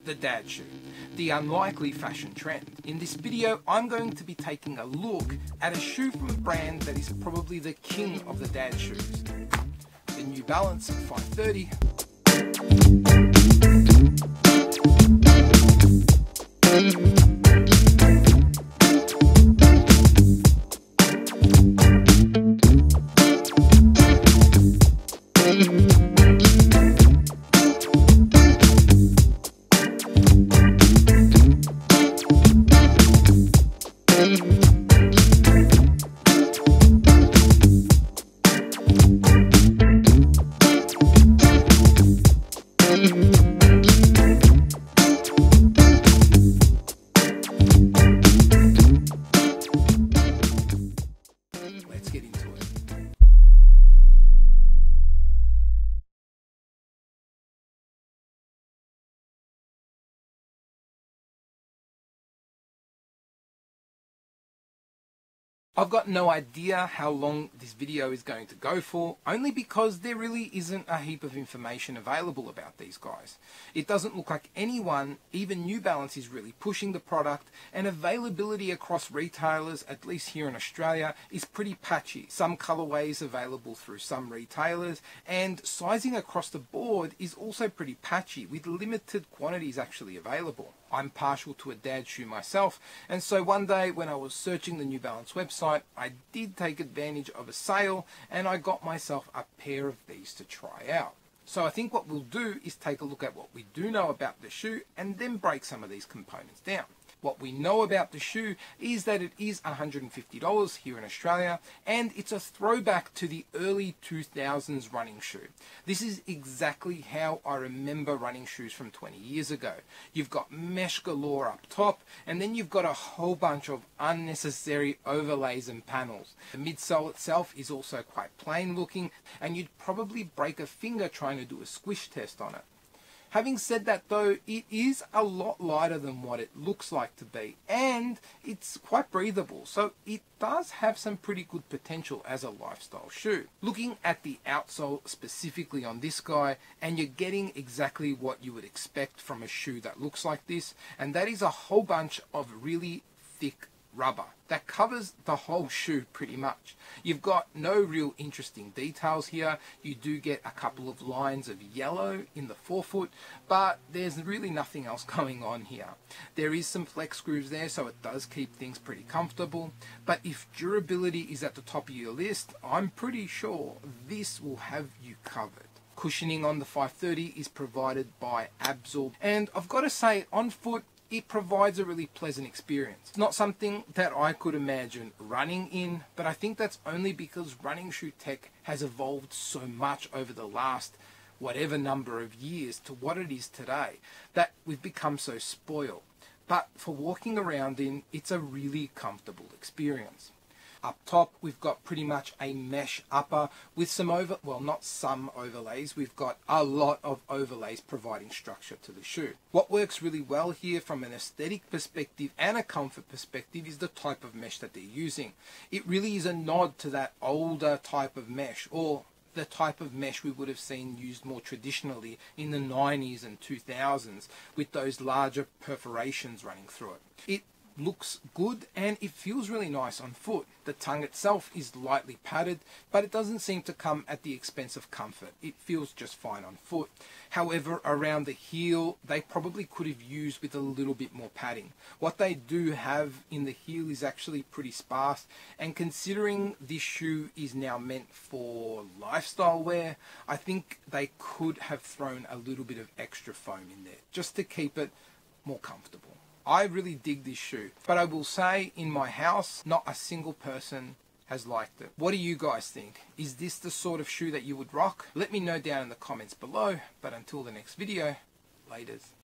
the dad shoe, the unlikely fashion trend. In this video, I'm going to be taking a look at a shoe from a brand that is probably the king of the dad shoes, the New Balance 530. Let's get into it. I've got no idea how long this video is going to go for, only because there really isn't a heap of information available about these guys. It doesn't look like anyone, even New Balance, is really pushing the product, and availability across retailers, at least here in Australia, is pretty patchy. Some colorways available through some retailers, and sizing across the board is also pretty patchy, with limited quantities actually available. I'm partial to a dad shoe myself, and so one day when I was searching the New Balance website, I did take advantage of a sale and I got myself a pair of these to try out. So I think what we'll do is take a look at what we do know about the shoe and then break some of these components down. What we know about the shoe is that it is $150 here in Australia, and it's a throwback to the early 2000s running shoe. This is exactly how I remember running shoes from 20 years ago. You've got mesh galore up top, and then you've got a whole bunch of unnecessary overlays and panels. The midsole itself is also quite plain looking, and you'd probably break a finger trying to do a squish test on it. Having said that though, it is a lot lighter than what it looks like to be, and it's quite breathable, so it does have some pretty good potential as a lifestyle shoe. Looking at the outsole specifically on this guy, and you're getting exactly what you would expect from a shoe that looks like this, and that is a whole bunch of really thick rubber that covers the whole shoe pretty much. You've got no real interesting details here. You do get a couple of lines of yellow in the forefoot, but there's really nothing else going on here. There is some flex grooves there, so it does keep things pretty comfortable, but if durability is at the top of your list, I'm pretty sure this will have you covered. Cushioning on the 530 is provided by Absorb, and I've got to say, on foot, it provides a really pleasant experience. It's not something that I could imagine running in, but I think that's only because running shoe tech has evolved so much over the last whatever number of years to what it is today, that we've become so spoiled. But for walking around in, it's a really comfortable experience. Up top, we've got pretty much a mesh upper with some not some overlays, we've got a lot of overlays providing structure to the shoe. What works really well here from an aesthetic perspective and a comfort perspective is the type of mesh that they're using. It really is a nod to that older type of mesh, or the type of mesh we would have seen used more traditionally in the 90s and 2000s with those larger perforations running through it. It looks good and it feels really nice on foot. The tongue itself is lightly padded, but it doesn't seem to come at the expense of comfort. It feels just fine on foot. However, around the heel, they probably could have used with a little bit more padding. What they do have in the heel is actually pretty sparse, and considering this shoe is now meant for lifestyle wear, I think they could have thrown a little bit of extra foam in there just to keep it more comfortable. I really dig this shoe, but I will say in my house, not a single person has liked it. What do you guys think? Is this the sort of shoe that you would rock? Let me know down in the comments below, but until the next video, laters.